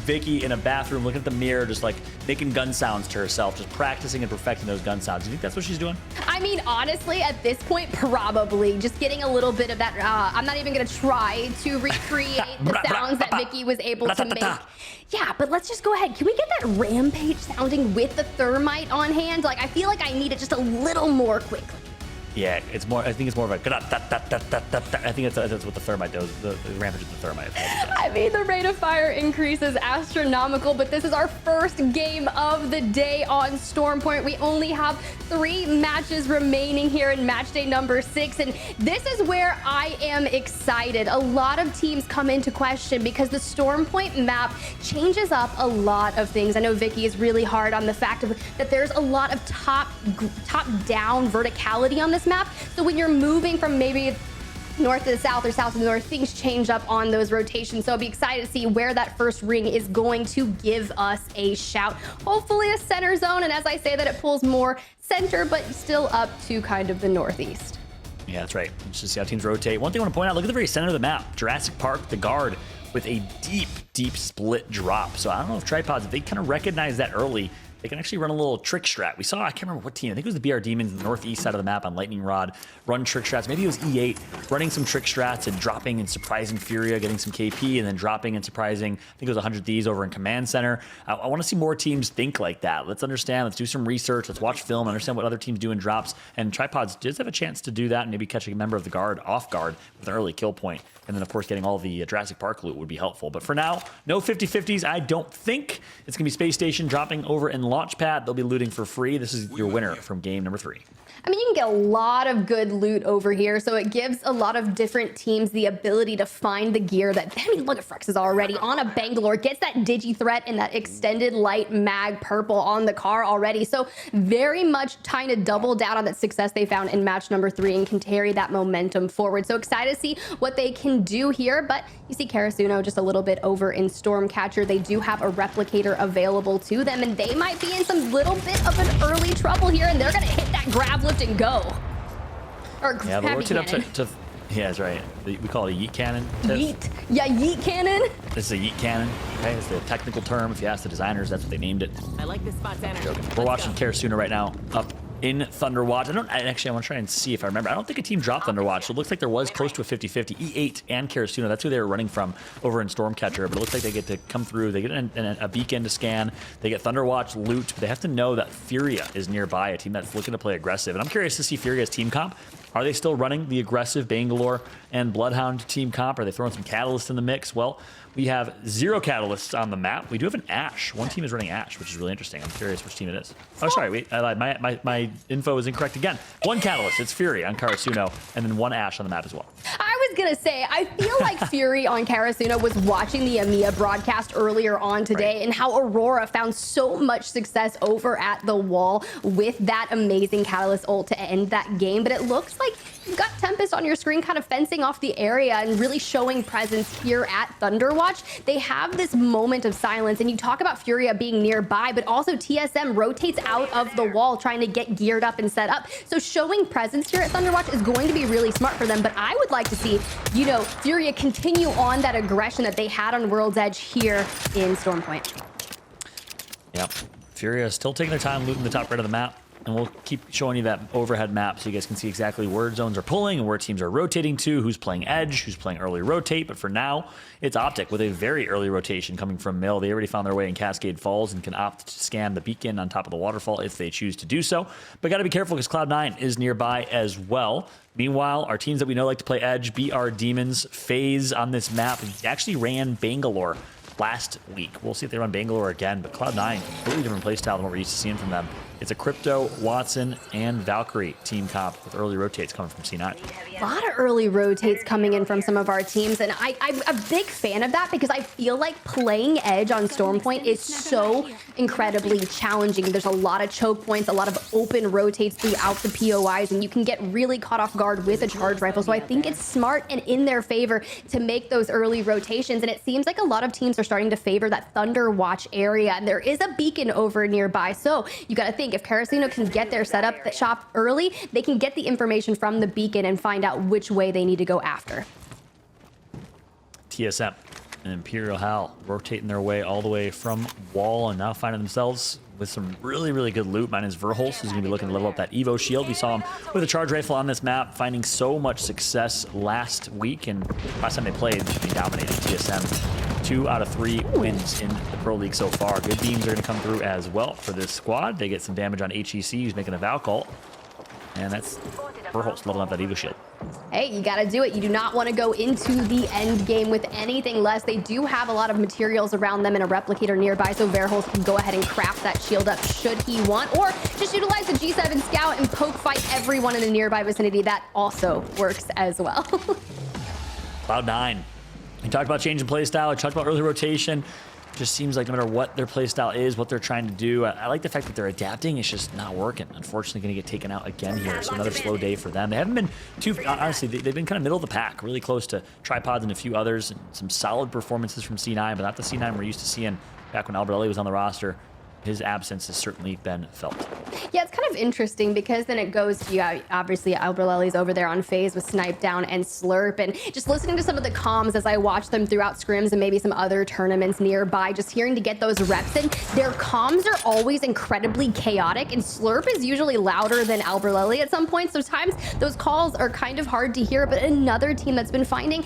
Vicky in a bathroom looking at the mirror, just like making gun sounds to herself, just practicing and perfecting those gun sounds. Do you think that's what she's doing? I mean, honestly, at this point, probably just getting a little bit of that. I'm not even going to try to recreate the sounds that Vicky was able to make. Yeah, but let's just go ahead. Can we get that rampage sounding with the thermite on hand? Like, I feel like I need it just a little more quickly. Yeah, it's more. I think it's more of a. I think that's what the thermite does. The rampage of the thermite. I mean, the rate of fire increase is astronomical, but this is our first game of the day on Stormpoint. We only have 3 matches remaining here in match day number 6, and this is where I am excited. A lot of teams come into question because the Stormpoint map changes up a lot of things. I know Vicky is really hard on the fact that there's a lot of top-down verticality on this map. So when you're moving from maybe north to the south or south to the north, things change up on those rotations. So I'll be excited to see where that first ring is going to give us a shout. Hopefully a center zone. And as I say that, it pulls more center, but still up to kind of the northeast. Yeah, that's right. Just see how teams rotate. One thing I want to point out, look at the very center of the map. Jurassic Park, the guard, with a deep split drop. So I don't know if Tripods, if they kind of recognize that early, they can actually run a little trick strat. We saw, I can't remember what team, I think it was the BR Demons in the northeast side of the map on Lightning Rod, run trick strats. Maybe it was E8 running some trick strats and dropping and surprising Furia, getting some KP, and then dropping and surprising, I think it was 100 Thieves over in Command Center. I want to see more teams think like that. Let's understand, let's do some research, let's watch film, understand what other teams do in drops, and Tripods does have a chance to do that and maybe catch a member of the guard off guard with an early kill point. And then, of course, getting all the Jurassic Park loot would be helpful. But for now, no 50-50s, I don't think. It's going to be Space Station dropping over in Launchpad. They'll be looting for free. This is your winner from game number 3. I mean, you can get a lot of good loot over here, so it gives a lot of different teams the ability to find the gear that, I mean, look at Frex is already on a Bangalore, gets that Digi threat and that extended light mag purple on the car already. So very much trying to double down on that success they found in match number 3 and can carry that momentum forward. So excited to see what they can do here, but you see Karasuno just a little bit over in Stormcatcher. They do have a replicator available to them, and they might be in some little bit of an early trouble here, and they're going to hit that grab lift and go. Or yeah, but rotate up to yeah, that's right. We call it a yeet cannon. Yeet. Yeah, yeet cannon. This is a yeet cannon. Okay, it's the technical term. If you ask the designers, that's what they named it. I like this spot's energy. We're watching Karasuno right now up in Thunderwatch. I want to try and see if I remember. I don't think a team dropped Thunderwatch, so it looks like there was close to a 50-50. E8 and Karasuno, that's who they were running from over in Stormcatcher, but it looks like they get to come through. They get a beacon to scan. They get Thunderwatch loot, but they have to know that Furia is nearby, a team that's looking to play aggressive. And I'm curious to see Furia's team comp. Are they still running the aggressive Bangalore and Bloodhound team comp? Are they throwing some Catalyst in the mix? Well, we have 0 Catalysts on the map. We do have an Ash. One team is running Ash, which is really interesting. I'm curious which team it is. Oh, sorry, wait, I lied. My info is incorrect again. 1 Catalyst, it's Fury on Karasuno, and then 1 Ash on the map as well. I was gonna say, I feel like Fury on Karasuno was watching the EMEA broadcast earlier on today, and how Aurora found so much success over at the wall with that amazing Catalyst ult to end that game. But it looks like you've got Tempest on your screen kind of fencing off the area and really showing presence here at Thunderwatch. They have this moment of silence, and you talk about Furia being nearby, but also TSM rotates out of the wall trying to get geared up and set up. So showing presence here at Thunderwatch is going to be really smart for them, but I would like to see, you know, Furia continue on that aggression that they had on World's Edge here in Stormpoint. Yep, Furia is still taking their time looting the top right of the map. And we'll keep showing you that overhead map so you guys can see exactly where zones are pulling and where teams are rotating to, who's playing edge, who's playing early rotate. But for now, it's Optic with a very early rotation coming from Mill. They already found their way in Cascade Falls and can opt to scan the beacon on top of the waterfall if they choose to do so. But got to be careful because Cloud9 is nearby as well. Meanwhile, our teams that we know like to play edge, BR Demons, FaZe on this map, actually ran Bangalore last week. We'll see if they run Bangalore again, but Cloud9, completely different playstyle than what we're used to seeing from them. It's a Crypto, Watson, and Valkyrie team comp with early rotates coming from C9. A lot of early rotates coming in from some of our teams, and I'm a big fan of that because I feel like playing Edge on Stormpoint is so incredibly challenging. There's a lot of choke points, a lot of open rotates throughout the POIs, and you can get really caught off guard with a charge rifle. So I think it's smart and in their favor to make those early rotations, and it seems like a lot of teams are starting to favor that Thunder Watch area, and there is a beacon over nearby. So you got to think, if Karasuno can get their setup shop early, they can get the information from the beacon and find out which way they need to go after. TSM And Imperial Hal rotating their way all the way from wall and now finding themselves with some really, really good loot. Minus Verholst, who's going to be looking to level up that Evo shield. We saw him with a charge rifle on this map, finding so much success last week. And last time they played, he dominated TSM. 2 out of 3 wins in the Pro League so far. Good beams are going to come through as well for this squad. They get some damage on HEC, who's making a Valk ult. And that's Verholst leveling up that Evo shield. Hey, you gotta do it. You do not want to go into the end game with anything less. They do have a lot of materials around them and a replicator nearby, so Verholst can go ahead and craft that shield up should he want, or just utilize the G7 scout and poke fight everyone in the nearby vicinity. That also works as well. Cloud9. We talked about change in playstyle. We talked about early rotation. Just seems like no matter what their playstyle is, what they're trying to do, I like the fact that they're adapting. It's just not working. Unfortunately, going to get taken out again here. So another slow day for them. They haven't been too, honestly, they've been kind of middle of the pack, really close to Tripods and a few others. And some solid performances from C9, but not the C9 we're used to seeing back when Alberelli was on the roster. His absence has certainly been felt. Yeah, it's kind of interesting because then it goes to, obviously, Alberelli's over there on phase with Snipe Down and Slurp. And just listening to some of the comms as I watch them throughout scrims and maybe some other tournaments nearby, just hearing to get those reps in, their comms are always incredibly chaotic. And Slurp is usually louder than Alberelli at some point. So times those calls are kind of hard to hear. But another team that's been finding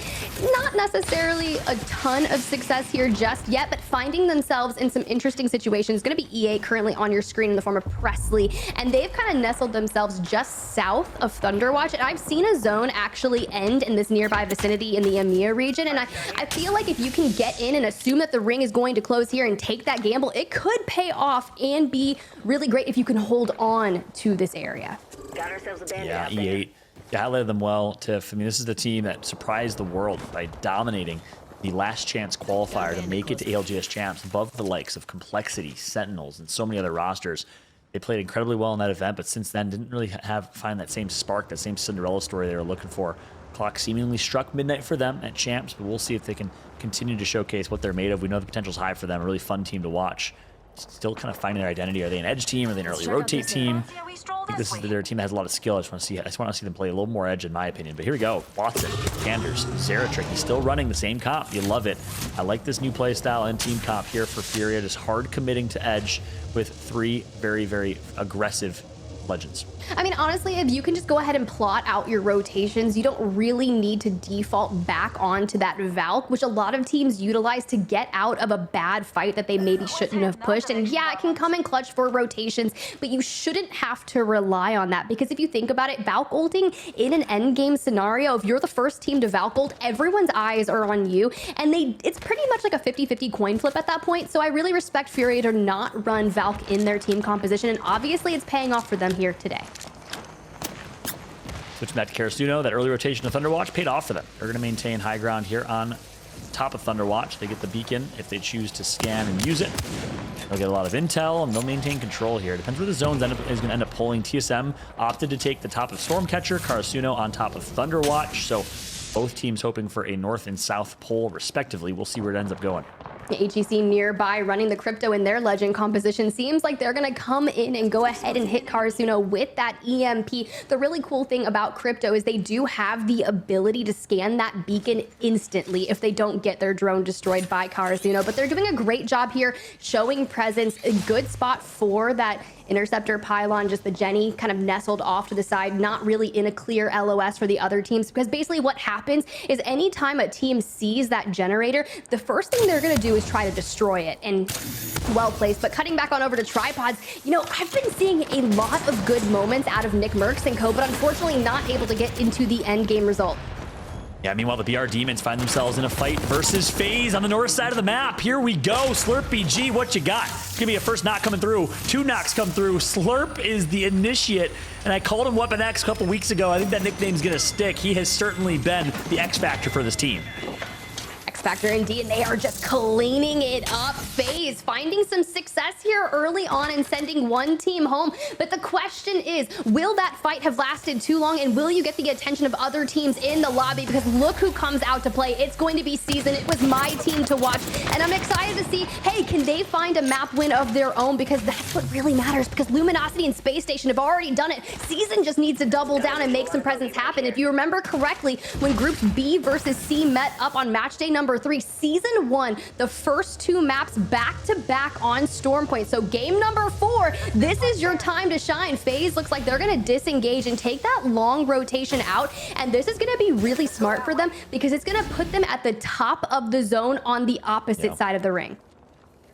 not necessarily a ton of success here just yet, but finding themselves in some interesting situations. Going to be E8 currently on your screen in the form of Presley, and they've kind of nestled themselves just south of Thunderwatch, and I've seen a zone actually end in this nearby vicinity in the EMEA region, and I feel like if you can get in and assume that the ring is going to close here and take that gamble, it could pay off and be really great if you can hold on to this area. Got ourselves a bandit Yeah, out there. E8. You highlighted them well, Tiff. I mean, this is the team that surprised the world by dominating the last chance qualifier to make it to ALGS champs above the likes of Complexity, Sentinels, and so many other rosters. They played incredibly well in that event, but since then didn't really find that same spark, that same Cinderella story they were looking for. Clock seemingly struck midnight for them at champs, but we'll see if they can continue to showcase what they're made of. We know the potential's high for them. A really fun team to watch. Still kind of finding their identity. Are they an edge team? Are they an early rotate team? I think this is their team that has a lot of skill. I just want to see them play a little more edge, in my opinion. But here we go. Watson, Anders, Zeratrick. He's still running the same comp. You love it. I like this new play style and team comp here for Furia. Just hard committing to edge with 3 very, very aggressive legends. I mean, honestly, if you can just go ahead and plot out your rotations, you don't really need to default back onto that Valk, which a lot of teams utilize to get out of a bad fight that they maybe shouldn't have pushed. And yeah, it can come in clutch for rotations, but you shouldn't have to rely on that, because if you think about it, Valk ulting in an endgame scenario, if you're the first team to Valk ult, everyone's eyes are on you, and it's pretty much like a 50-50 coin flip at that point. So I really respect Furia to not run Valk in their team composition, and obviously it's paying off for them here today. Switching back to Karasuno, that early rotation of Thunderwatch paid off for them. They're going to maintain high ground here on top of Thunderwatch. They get the beacon if they choose to scan and use it. They'll get a lot of intel, and they'll maintain control here. Depends where the zones is going to end up pulling. TSM opted to take the top of Stormcatcher, Karasuno on top of Thunderwatch. So both teams hoping for a north and south pull, respectively. We'll see where it ends up going. HEC nearby running the crypto in their legend composition. Seems like they're going to come in and go ahead and hit Karasuno with that EMP. The really cool thing about crypto is they do have the ability to scan that beacon instantly if they don't get their drone destroyed by Karasuno. But they're doing a great job here showing presence. A good spot for that interceptor pylon, just the Jenny kind of nestled off to the side, not really in a clear LOS for the other teams, because basically what happens is anytime a team sees that generator, the first thing they're going to do is try to destroy it. And well placed. But cutting back on over to Tripods, you know, I've been seeing a lot of good moments out of Nick Merckx and co, but unfortunately not able to get into the end game result. Yeah, meanwhile, the BR Demons find themselves in a fight versus FaZe on the north side of the map. Here we go. Slurp BG, what you got? It's going to be a first knock coming through. 2 knocks come through. Slurp is the initiate, and I called him Weapon X a couple weeks ago. I think that nickname's going to stick. He has certainly been the X factor for this team. Factor indeed, and they are just cleaning it up. FaZe FaZe finding some success here early on and sending one team home. But the question is, will that fight have lasted too long, and will you get the attention of other teams in the lobby? Because look who comes out to play. It's going to be Season. It was my team to watch, and I'm excited to see, hey, can they find a map win of their own? Because that's what really matters, because Luminosity and Space Station have already done it. Season just needs to double down and make some presence happen. If you remember correctly, when groups B versus C met up on match day number 3, Season won the first 2 maps back-to-back on Stormpoint. So game number 4, this is your time to shine. FaZe looks like they're going to disengage and take that long rotation out, and this is going to be really smart for them because it's going to put them at the top of the zone on the opposite side of the ring.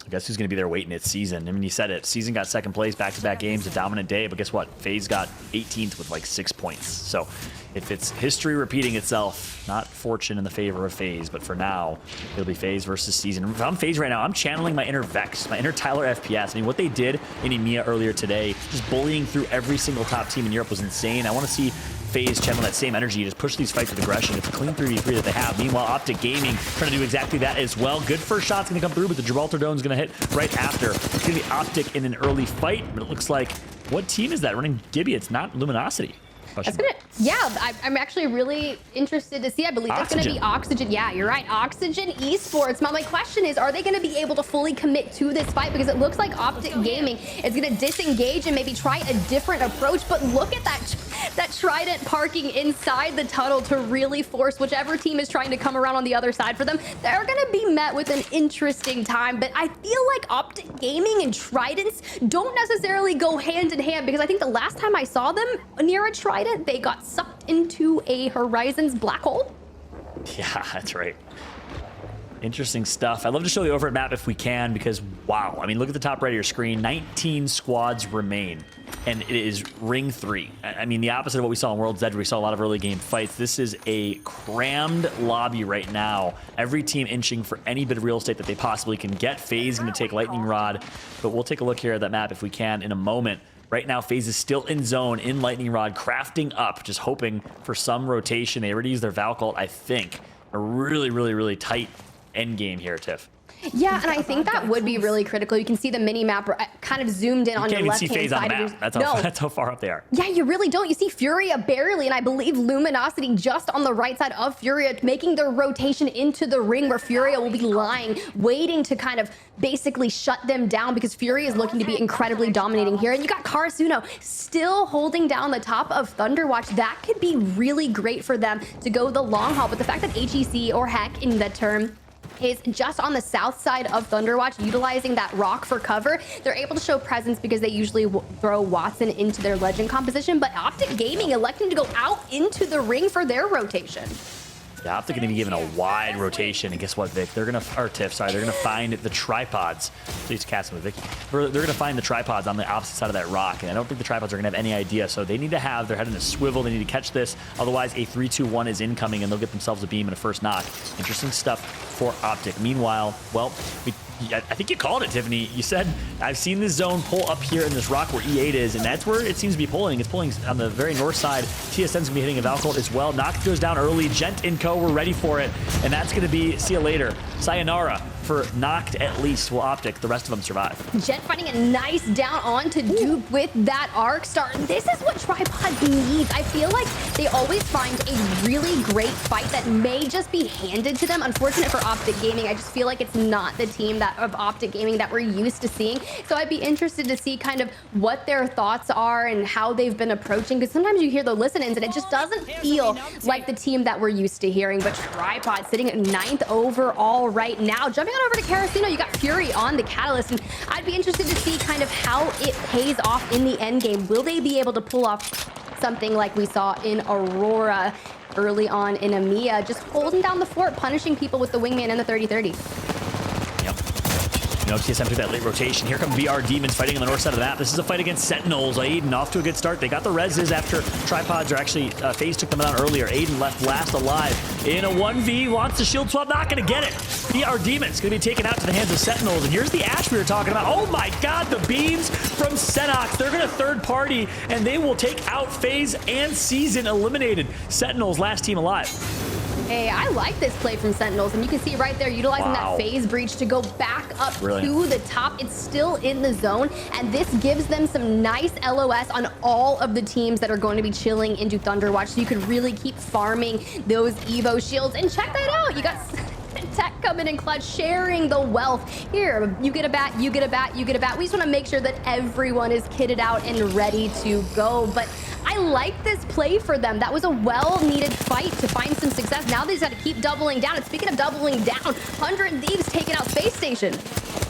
I guess who's going to be there waiting? It's Season. I mean, you said it. Season got second place, back-to-back games, a dominant day, but guess what? FaZe got 18th with like 6 points. So if it's history repeating itself, not fortune in the favor of FaZe, but for now, it'll be FaZe versus Season. If I'm FaZe right now, I'm channeling my inner Vex, my inner Tyler FPS. I mean, what they did in EMEA earlier today, just bullying through every single top team in Europe was insane. I want to see FaZe channel that same energy, just push these fights with aggression. It's a clean 3v3 that they have. Meanwhile, Optic Gaming trying to do exactly that as well. Good first shot's going to come through, but the Gibraltar Dome's going to hit right after. It's going to be Optic in an early fight, but it looks like, what team is that running Gibby? It's not Luminosity. That's gonna, I'm actually really interested to see. I believe that's going to be Oxygen. Yeah, you're right. Oxygen Esports. My question is, are they going to be able to fully commit to this fight? Because it looks like Optic Gaming is going to disengage and maybe try a different approach. But look at that Trident parking inside the tunnel to really force whichever team is trying to come around on the other side for them. They're going to be met with an interesting time. But I feel like Optic Gaming and Tridents don't necessarily go hand in hand, because I think the last time I saw them near a Trident, they got sucked into a Horizons black hole. Yeah, that's right. Interesting stuff. I'd love to show the overhead map if we can, because wow, I mean, look at the top right of your screen. 19 squads remain, and it is ring 3. I mean, the opposite of what we saw in World's Edge, where we saw a lot of early game fights. This is a crammed lobby right now. Every team inching for any bit of real estate that they possibly can get. FaZe going to take Lightning Rod, but we'll take a look here at that map if we can in a moment. Right now, FaZe is still in zone, in Lightning Rod, crafting up, just hoping for some rotation. They already used their Valcult, I think. A really, really, really tight end game here, Tiff. Yeah, and I think that would be really critical. You can see the mini map kind of zoomed in on your left-hand side. That's how far up they are. Yeah, you really don't. You see Furia barely, and I believe Luminosity just on the right side of Furia, making their rotation into the ring, where Furia will be lying, waiting to kind of basically shut them down, because Furia is looking to be incredibly dominating here. And you got Karasuno still holding down the top of Thunderwatch. That could be really great for them to go the long haul. But the fact that HEC, or Heck in that term, is just on the south side of Thunderwatch, utilizing that rock for cover, they're able to show presence because they usually throw Watson into their legend composition. But Optic Gaming electing to go out into the ring for their rotation. Yeah, Optic going to be given a wide rotation, and guess what, Vic? They're going to, or Tiff, sorry, they're going to find the tripods. Please cast them with Vicky. They're going to find the tripods on the opposite side of that rock, and I don't think the tripods are going to have any idea, so they need to have their head in a swivel. They need to catch this, otherwise a 3-2-1 is incoming, and they'll get themselves a beam and a first knock. Interesting stuff for Optic. Meanwhile, well, I think you called it, Tiffany. You said, I've seen this zone pull up here in this rock where E8 is, and that's where it seems to be pulling. It's pulling on the very north side. TSN's going to be hitting a Valcult as well. Noct goes down early. Gent and Co. We're ready for it, and that's going to be, see you later. Sayonara for Noct at least. Will Optic, the rest of them survive. Gent finding a nice down on to dupe with that arc star. This is what Tripods needs. I feel like they always find a really great fight that may just be handed to them. Unfortunate for Optic Gaming. I just feel like it's not the team of Optic Gaming that we're used to seeing. So I'd be interested to see kind of what their thoughts are and how they've been approaching, because sometimes you hear the listen-ins and it just doesn't feel like the team that we're used to hearing. But Tripod sitting at 9th overall right now. Jumping on over to Karasuno, you got Fury on the Catalyst, and I'd be interested to see kind of how it pays off in the end game. Will they be able to pull off something like we saw in Aurora early on in EMEA, just holding down the fort, punishing people with the wingman and the 30-30? You know, TSM took that late rotation. Here come VR Demons fighting on the north side of the map. This is a fight against Sentinels. Aiden off to a good start. They got the reses after Tripods, or actually FaZe took them down earlier. Aiden left last alive in a 1v. Wants the shield swap, not going to get it. VR Demons going to be taken out to the hands of Sentinels. And here's the Ash we were talking about. Oh my god, the beams from Senox. They're going to third party, and they will take out FaZe and Season eliminated. Sentinels last team alive. Hey, I like this play from Sentinels, and you can see right there utilizing that phase breach to go back up to the top. It's still in the zone, and this gives them some nice LOS on all of the teams that are going to be chilling into Thunderwatch, so you could really keep farming those Evo shields. And check that out, you got Tech coming in clutch, sharing the wealth. Here, you get a bat, you get a bat, you get a bat. We just want to make sure that everyone is kitted out and ready to go. But I like this play for them. That was a well-needed fight to find some success. Now they just got to keep doubling down. And speaking of doubling down, 100 Thieves taking out Space Station.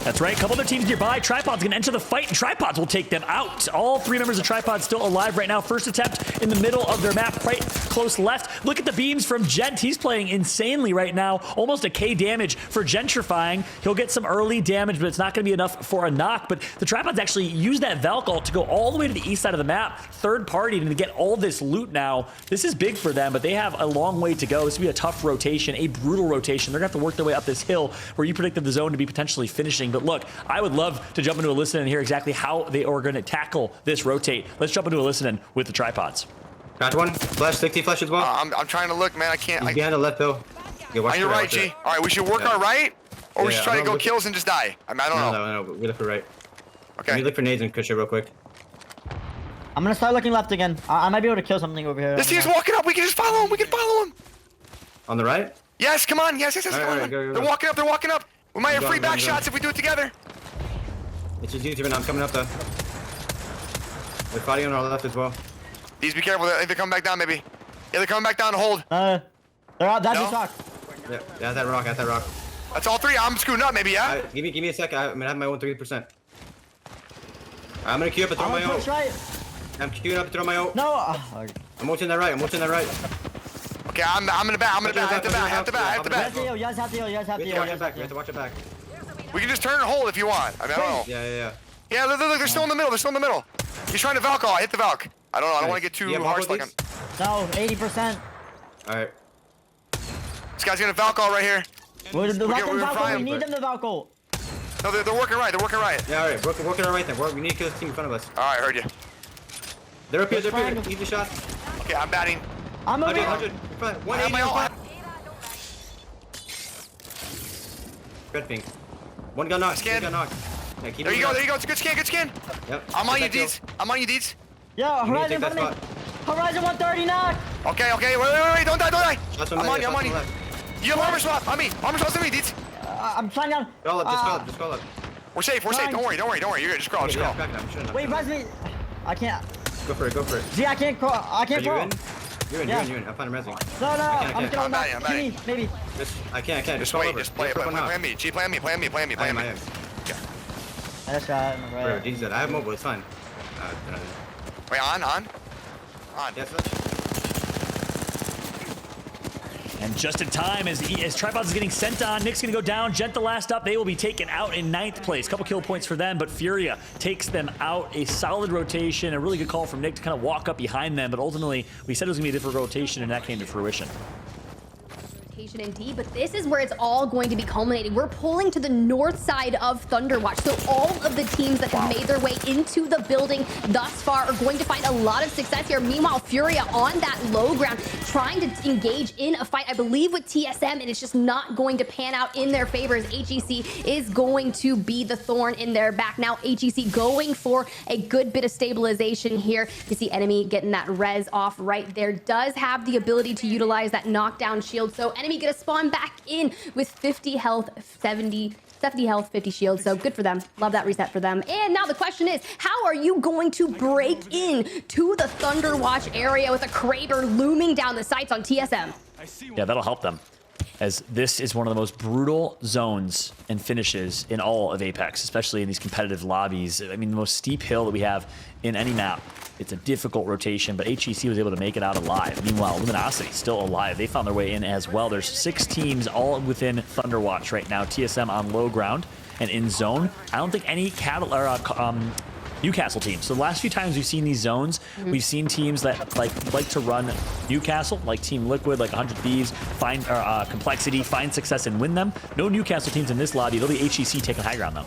That's right. A couple other teams nearby. Tripod's going to enter the fight, and Tripods will take them out. All 3 members of Tripod still alive right now. First attempt in the middle of their map, right close left. Look at the beams from Gent. He's playing insanely right now. Almost a K damage for Gentrifying. He'll get some early damage, but it's not going to be enough for a knock. But the Tripods actually use that Valk ult to go all the way to the east side of the map. Third party, and to get all this loot now. This is big for them, but they have a long way to go. This will be a tough rotation, a brutal rotation. They're going to have to work their way up this hill where you predicted the zone to be potentially finishing. But look, I would love to jump into a listen and hear exactly how they are going to tackle this rotate. Let's jump into a listen with the Tripods. Got one. Flash, 60 flash as well. I'm trying to look, man. I can't. He's behind the left, though. Yeah, you're right, G. All right, we should work our right, or we should try to go kills and just die. I mean, I don't know. No. We look for right. Okay. We look for nades and Kusha real quick. I'm gonna start looking left again. I might be able to kill something over here. This team's walking up. We can just follow him. We can follow him. On the right? Yes, come on. Yes. Come on. Go. They're walking up. They're walking up. We might have free back shots if we do it together. It's just easy right now. I'm coming up, though. They're fighting on our left as well. Please be careful. They're coming back down, maybe. Yeah, they're coming back down to hold. They're out. That's No? his rock. Yeah, that rock. That's all 3. I'm screwing up, maybe, yeah? Give me a sec. I'm gonna have my own 3%. I'm gonna queue up and throw my ult. Right. I'm queuing up and throw my ult. No. I'm ulting that right. Okay, I'm in the back. I have to bat. You guys have to heal. We have to watch it back. We can just turn and hold if you want. I mean, I don't know. Yeah. Yeah, look, they're still in the middle. He's trying to Valk. I hit the Valk. I don't know. I don't want to get too harsh like him. No, 80%. Alright. This guy's gonna Valk right here. We need them to Valko. No, they're working right. Yeah, alright. Working our right then. We need to kill this team in front of us. Alright, heard you. They're up here. Easy shot. Okay, I'm batting. I'm moving. 100. I have 180. my ult. Red ping. One gun knocked. Scan. Yeah, There you go. It's a good scan. Yep. I'm on you, Deeds. Yo, You need to Horizon take that in front of spot. me. Horizon 130 knock. Okay. Wait. Don't die. That's I'm on you. You have armor swap on me. Armor swap's on me, Deeds. I'm trying down. Just call up. We're safe. Don't worry. You're good. Just crawl. Wait, res me. I can't. Go for it. See, I can't crawl. I can't crawl. You're in. I'm finding resing. No. I'm can't. gonna I'm batting. Maybe. I can't. Just wait. Just play it. Play me. G, play me. I am. That's shot. Bro, Dean said I have mobile. It's fine. Wait, on. Yes, And just in time as Tripods is getting sent on, Nick's going to go down. Gent the last up. They will be taken out in 9th place. Couple kill points for them, but Furia takes them out. A solid rotation. A really good call from Nick to kind of walk up behind them, but ultimately we said it was going to be a different rotation, and that came to fruition. Indeed, but this is where it's all going to be culminating. We're pulling to the north side of Thunderwatch, so all of the teams that have made their way into the building thus far are going to find a lot of success here. Meanwhile, Furia on that low ground, trying to engage in a fight, I believe, with TSM, and it's just not going to pan out in their favor as HEC is going to be the thorn in their back. Now, HEC going for a good bit of stabilization here. You see enemy getting that res off right there. Does have the ability to utilize that knockdown shield, so enemy gonna spawn back in with 50 health, 70 health, 50 shield. So good for them. Love that reset for them. And now the question is, how are you going to break in to the Thunderwatch area with a Kraber looming down the sights on TSM? Yeah, that'll help them, as this is one of the most brutal zones and finishes in all of Apex, especially in these competitive lobbies. I mean, the most steep hill that we have in any map. It's a difficult rotation, but HEC was able to make it out alive. Meanwhile, Luminosity still alive. They found their way in as well. There's 6 teams all within Thunderwatch right now. TSM on low ground and in zone. I don't think any Newcastle teams. So the last few times we've seen these zones, we've seen teams that like to run Newcastle, like Team Liquid, like 100 Thieves, find Complexity, find success and win them. No Newcastle teams in this lobby. It'll be HEC taking high ground though.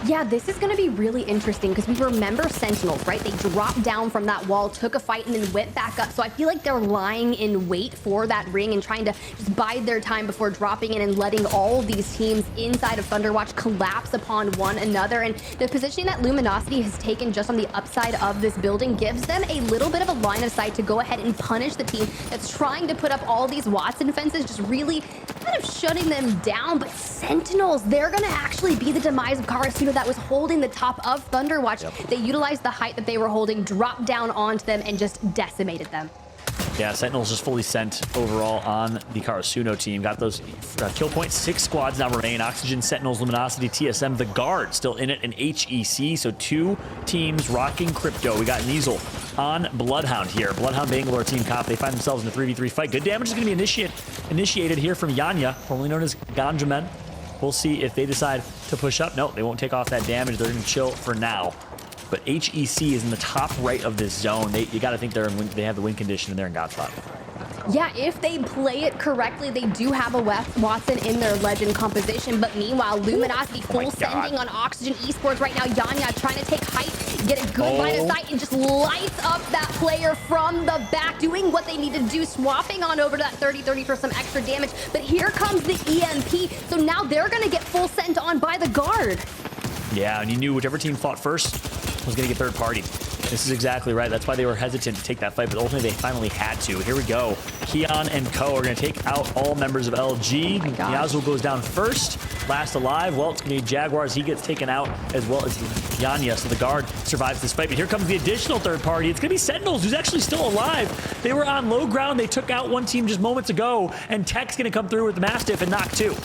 Yeah, this is going to be really interesting because we remember Sentinels, right? They dropped down from that wall, took a fight, and then went back up. So I feel like they're lying in wait for that ring and trying to just bide their time before dropping in and letting all of these teams inside of Thunderwatch collapse upon one another. And the positioning that Luminosity has taken just on the upside of this building gives them a little bit of a line of sight to go ahead and punish the team that's trying to put up all these Watson fences, just really kind of shutting them down. But Sentinels, they're going to actually be the demise of Karasuno that was holding the top of Thunderwatch. Yep. They utilized the height that they were holding, dropped down onto them, and just decimated them. Yeah, Sentinels just fully sent overall on the Karasuno team. Got those kill points. 6 squads now remain. Oxygen, Sentinels, Luminosity, TSM, the Guard still in it, and HEC. So 2 teams rocking crypto. We got Niesel on Bloodhound here. Bloodhound Bangalore team comp. They find themselves in a 3v3 fight. Good damage is going to be initiated here from Yanya, formerly known as Ganja Men. We'll see if they decide to push up. No, they won't take off that damage. They're going to chill for now. But HEC is in the top right of this zone. You got to think they have the win condition and they're in God spot. Yeah, if they play it correctly, they do have a Watson in their legend composition. But meanwhile, Luminosity full sending on Oxygen Esports right now. Yanya trying to take height, get a good line of sight, and just lights up that player from the back, doing what they need to do, swapping on over to that 30 for some extra damage. But here comes the EMP, so now they're going to get full sent on by the Guard. Yeah, and you knew whichever team fought first was going to get third party. This is exactly right. That's why they were hesitant to take that fight, but ultimately they finally had to. Here we go. Keon and Co are going to take out all members of LG. Yazul goes down first. Last alive. Well, it's going to be Jaguars. He gets taken out as well as Yanya. So the Guard survives this fight. But here comes the additional third party. It's going to be Sentinels, who's actually still alive. They were on low ground. They took out one team just moments ago. And Tech's going to come through with the Mastiff and knock 2.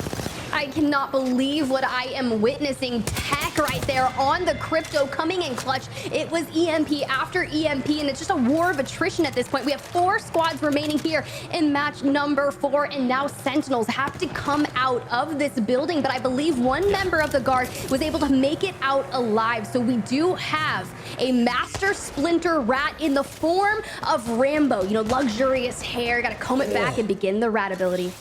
I cannot believe what I am witnessing. Tech right there on the crypto coming in clutch. It was EMP after EMP, and it's just a war of attrition at this point. We have 4 squads remaining here in match number 4, and now Sentinels have to come out of this building, but I believe one member of the Guard was able to make it out alive. So we do have a Master Splinter Rat in the form of Rambo. You know, luxurious hair, gotta comb it back and begin the rat ability.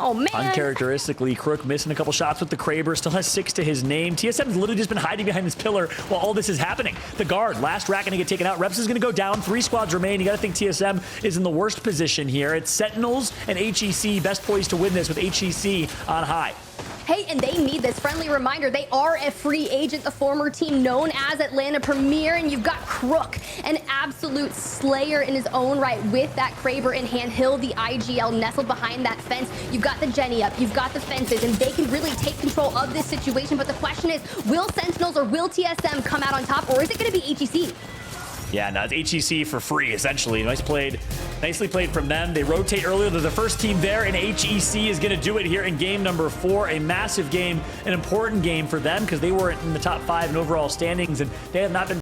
Oh, man. Uncharacteristically, Crook missing a couple shots with the Kraber. Still has 6 to his name. TSM's literally just been hiding behind this pillar while all this is happening. The Guard, last rat going to get taken out. Reps is going to go down. 3 squads remain. You got to think TSM is in the worst position here. It's Sentinels and HEC best poised to win this with HEC on high. Hey, and they need this friendly reminder. They are a free agent, the former team known as Atlanta Premier, and you've got Crook, an absolute slayer in his own right with that Kraber in hand. Hill, the IGL, nestled behind that fence. You've got the Jenny up, you've got the fences, and they can really take control of this situation. But the question is, will Sentinels or will TSM come out on top, or is it going to be HEC? Yeah, no, it's HEC for free, essentially. Nicely played from them. They rotate earlier. They're the first team there, and HEC is going to do it here in game number 4. A massive game, an important game for them because they were in the top 5 in overall standings, and they have not been